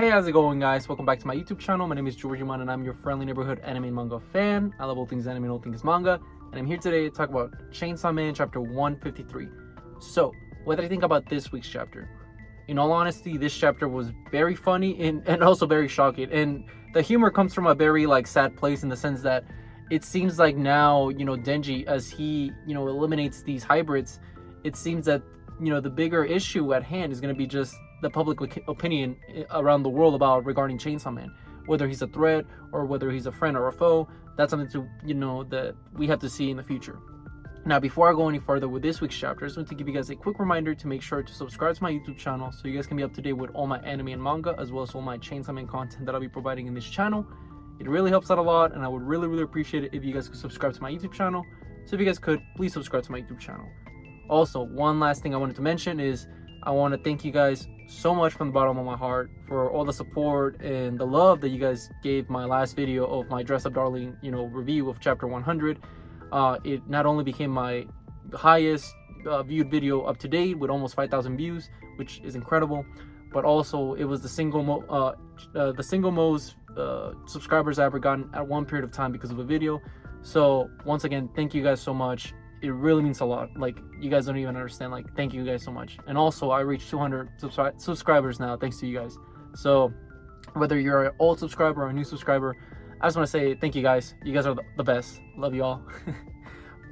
Hey, how's it going, guys? Welcome back to my YouTube channel. My name is Georgiman and I'm your friendly neighborhood anime and manga fan. I love all things anime and all things manga, and I'm here today to talk about Chainsaw Man chapter 153. So, what did I think about this week's chapter? In all honesty, this chapter was very funny and also very shocking, and the humor comes from a very sad place, in the sense that it seems like now, Denji, as he eliminates these hybrids, it seems that the bigger issue at hand is going to be just the public opinion around the world regarding Chainsaw Man, whether he's a threat or whether he's a friend or a foe. That's something to that we have to see in the future. Now, before I go any further with this week's chapter, I just want to give you guys a quick reminder to make sure to subscribe to my YouTube channel so you guys can be up to date with all my anime and manga, as well as all my Chainsaw Man content that I'll be providing in this channel. It really helps out a lot, and I would really appreciate it if you guys could subscribe to my YouTube channel. So if you guys could, please subscribe to my YouTube channel. Also, one last thing I wanted to mention is I want to thank you guys so much from the bottom of my heart for all the support and the love that you guys gave my last video of my Dress Up Darling, review of chapter 100. It not only became my highest viewed video up to date with almost 5,000 views, which is incredible, but also it was the single most subscribers I ever gotten at one period of time because of a video. So once again, thank you guys so much. It really means a lot. You guys don't even understand. Thank you guys so much. And also, I reached 200 subscribers now, thanks to you guys. So whether you're an old subscriber or a new subscriber, I just want to say thank you guys. You guys are the best. Love you all.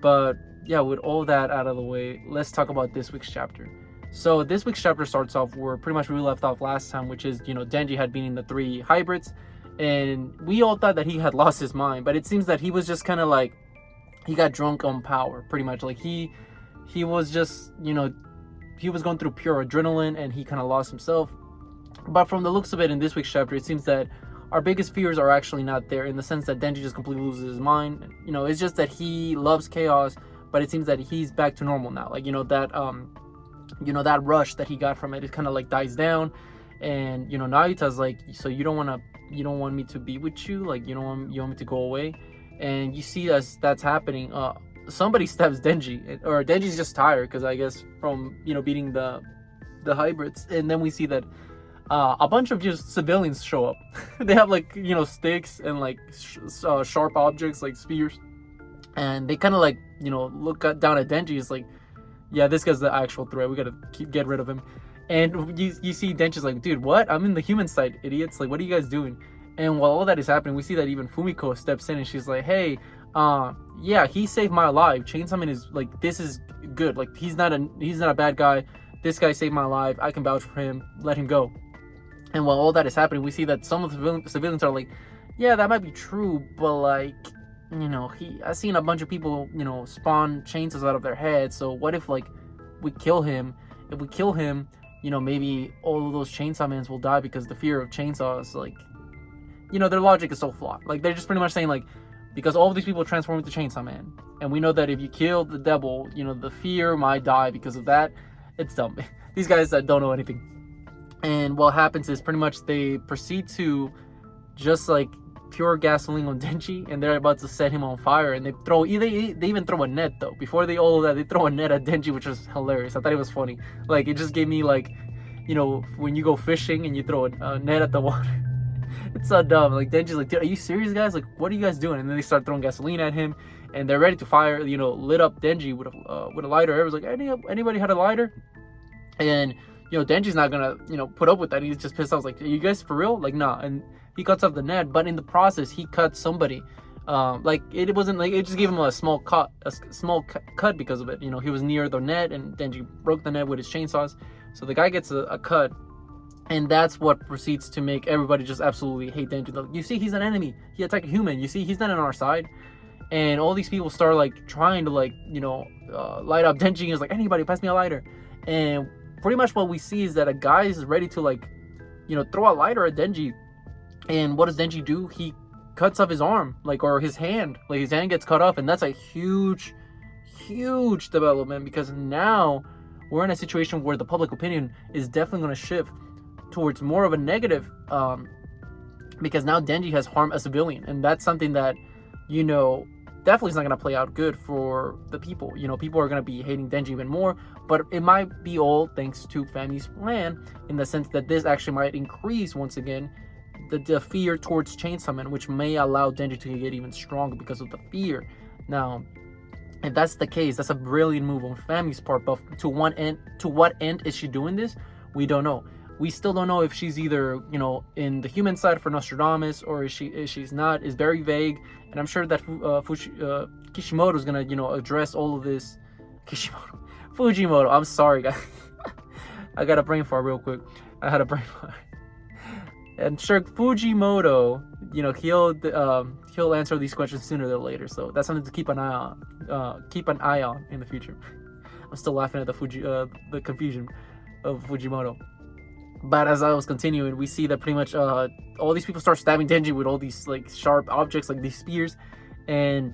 But yeah, with all that out of the way, let's talk about this week's chapter. So this week's chapter starts off where pretty much we left off last time, which is, Denji had been in the 3 hybrids, and we all thought that he had lost his mind, but it seems that he was just kind of he got drunk on power, pretty much. He was just, he was going through pure adrenaline, and he kind of lost himself. But from the looks of it in this week's chapter, it seems that our biggest fears are actually not there, in the sense that Denji just completely loses his mind. It's just that he loves chaos, but it seems that he's back to normal now. That rush that he got from it kind of dies down. And Nayuta's so you don't want me to be with you, you want me to go away. And you see that's happening. Somebody stabs Denji, or Denji's just tired, because I guess from beating the hybrids. And then we see that a bunch of just civilians show up. They have sticks and sharp objects like spears, and they kind of look down at Denji. It's yeah, this guy's the actual threat. We gotta get rid of him. And you see Denji's dude, what? I'm in the human side, idiots. What are you guys doing? And while all that is happening, we see that even Fumiko steps in, and she's like, hey, yeah, he saved my life. Chainsaw Man is this is good. He's not a bad guy. This guy saved my life. I can vouch for him. Let him go. And while all that is happening, we see that some of the civilians are yeah, that might be true, but I've seen a bunch of people, spawn chainsaws out of their heads. So what if we kill him? If we kill him, maybe all of those Chainsaw Mans will die because the fear of chainsaws, their logic is so flawed. They're just pretty much saying because all of these people transform into Chainsaw Man, and we know that if you kill the devil, the fear might die because of that. It's dumb. These guys that don't know anything. And what happens is pretty much they proceed to just pure gasoline on Denji, and they're about to set him on fire, and they even throw a net though. Before all of that, they throw a net at Denji, which was hilarious. I thought it was funny. It just gave me when you go fishing and you throw a net at the water. It's so dumb. Denji's dude, are you serious, guys? What are you guys doing? And then they start throwing gasoline at him, and they're ready to fire. Lit up Denji with a lighter. Everyone's anybody had a lighter? And Denji's not gonna put up with that. He's just pissed off. Are you guys for real? Nah. And he cuts off the net, but in the process he cuts somebody. It wasn't it just gave him a small cut because of it. He was near the net, and Denji broke the net with his chainsaws. So the guy gets a cut. And that's what proceeds to make everybody just absolutely hate Denji. You see, he's an enemy. He attacked a human. You see, he's not on our side. And all these people start trying to light up Denji. He's anybody pass me a lighter. And pretty much what we see is that a guy is ready to throw a lighter at Denji. And what does Denji do? He cuts off his arm, or his hand. His hand gets cut off, and that's a huge development, because now we're in a situation where the public opinion is definitely going to shift towards more of a negative, because now Denji has harmed a civilian, and that's something that definitely is not going to play out good for the people. You know, people are going to be hating Denji even more, but it might be all thanks to Fami's plan, in the sense that this actually might increase once again the fear towards Chainsaw Man, which may allow Denji to get even stronger because of the fear. Now, if that's the case, that's a brilliant move on Fami's part, but to what end is she doing this? We don't know. We still don't know if she's either, you know, in the human side for Nostradamus, or is she's not. Is very vague, and I'm sure that Kishimoto is gonna, you know, address all of this. Fujimoto. I'm sorry, guys. I got a brain fart real quick. I had a brain fart. I'm sure Fujimoto, you know, he'll answer these questions sooner than later. So that's something to keep an eye on in the future. I'm still laughing at the confusion of Fujimoto. But as I was continuing, we see that pretty much all these people start stabbing Denji with all these like sharp objects, like these spears, and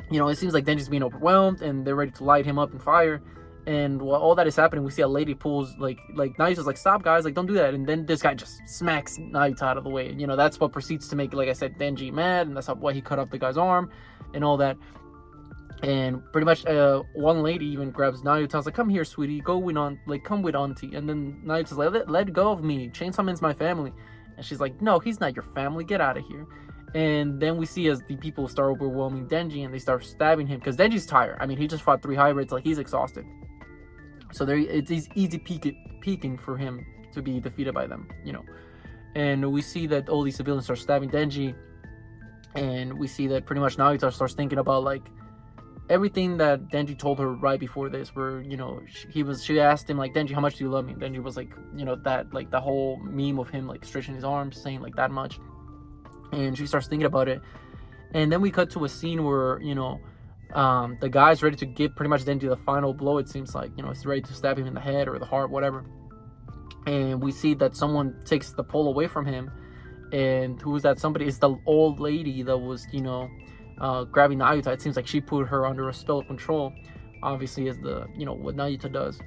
you know, it seems like Denji's being overwhelmed, and they're ready to light him up in fire. And while all that is happening, we see a lady pulls like Nayuta's like, stop guys, like don't do that. And then this guy just smacks Nayuta out of the way. And you know, that's what proceeds to make, like I said, Denji mad, and that's why he cut off the guy's arm and all that. And pretty much one lady even grabs Nayuta. I was like, come here, sweetie, come with auntie. And then Nayuta's like, let go of me, Chainsaw Man's my family. And she's like, no, he's not your family, get out of here. And then we see as the people start overwhelming Denji, and they start stabbing him because Denji's tired. I mean, he just fought 3 hybrids, like he's exhausted. So it's easy peeking for him to be defeated by them, you know. And we see that all these civilians start stabbing Denji, and we see that pretty much Nayuta starts thinking about like everything that Denji told her right before this, where, you know, she asked him like, Denji, how much do you love me? And Denji was like, you know, that like the whole meme of him like stretching his arms, saying like that much. And she starts thinking about it, and then we cut to a scene where, you know, the guy's ready to give pretty much Denji the final blow. It seems like, you know, he's ready to stab him in the head or the heart, whatever. And we see that someone takes the pole away from him, and who is that somebody? It's the old lady that was, you know, grabbing Nayuta. It seems like she put her under a spell of control, obviously, as the, you know, what Nayuta does.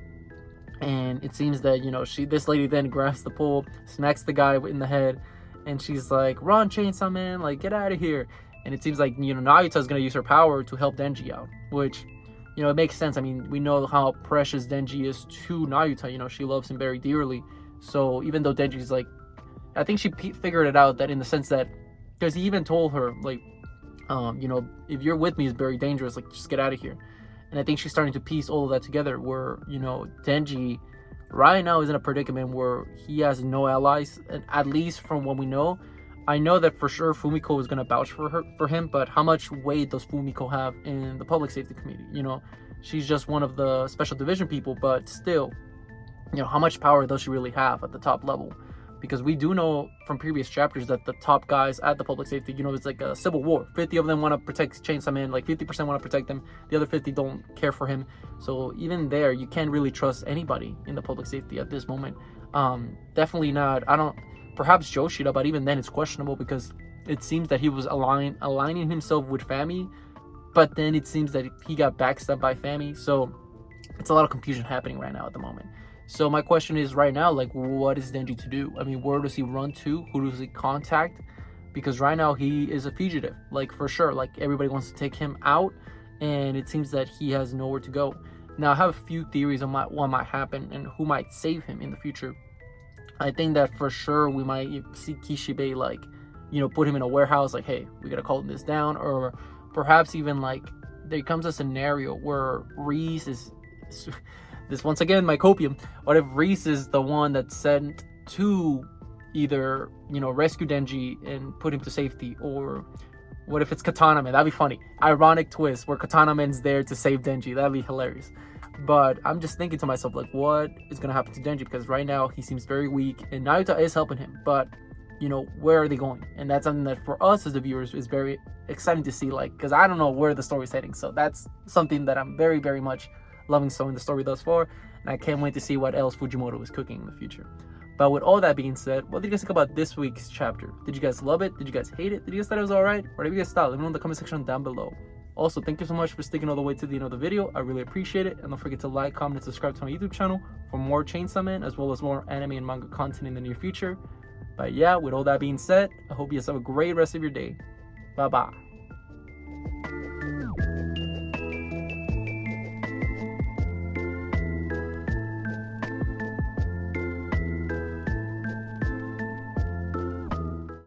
And it seems that, you know, this lady then grabs the pole, smacks the guy in the head, and she's like, run, Chainsaw Man, like get out of here. And it seems like, you know, Nayuta's gonna use her power to help Denji out, which, you know, it makes sense. I mean, we know how precious Denji is to Nayuta. You know, she loves him very dearly. So even though Denji's like, I think she figured it out, that in the sense that, because he even told her like, you know, if you're with me, it's very dangerous, like just get out of here. And I think she's starting to piece all of that together, where, you know, Denji right now is in a predicament where he has no allies, and at least from what we know. I know that for sure Fumiko is going to vouch for him, but how much weight does Fumiko have in the public safety committee? You know, she's just one of the special division people, but still, you know, how much power does she really have at the top level? Because we do know from previous chapters that the top guys at the public safety, you know, it's like a civil war. 50 of them want to protect Chainsaw Man, like 50% want to protect him. The other 50 don't care for him. So even there, you can't really trust anybody in the public safety at this moment. Definitely not. Perhaps Yoshida, but even then it's questionable, because it seems that he was aligning himself with Fami, but then it seems that he got backstabbed by Fami. So it's a lot of confusion happening right now at the moment. So my question is right now, like, what is Denji to do? I mean, where does he run to? Who does he contact? Because right now he is a fugitive, like for sure. Like everybody wants to take him out, and it seems that he has nowhere to go. Now I have a few theories on what might happen and who might save him in the future. I think that for sure we might see Kishibe, like, you know, put him in a warehouse, like, hey, we gotta calm this down. Or perhaps even like there comes a scenario where Reese is this, once again, my copium. What if Reese is the one that's sent to either, you know, rescue Denji and put him to safety? Or what if it's Katana Man? That'd be funny. Ironic twist where Katana Man's there to save Denji. That'd be hilarious. But I'm just thinking to myself, like, what is going to happen to Denji? Because right now he seems very weak, and Nayuta is helping him, but, you know, where are they going? And that's something that for us as the viewers is very exciting to see, like, because I don't know where the story's heading. So that's something that I'm very, very much loving so in the story thus far, and I can't wait to see what else Fujimoto is cooking in the future. But with all that being said, what did you guys think about this week's chapter? Did you guys love it? Did you guys hate it? Did you guys thought it was alright? Or did you guys thought? Let me know in the comment section down below. Also, thank you so much for sticking all the way to the end of the video. I really appreciate it. And don't forget to like, comment, and subscribe to my YouTube channel for more Chainsaw Man, as well as more anime and manga content in the near future. But yeah, with all that being said, I hope you guys have a great rest of your day. Bye-bye.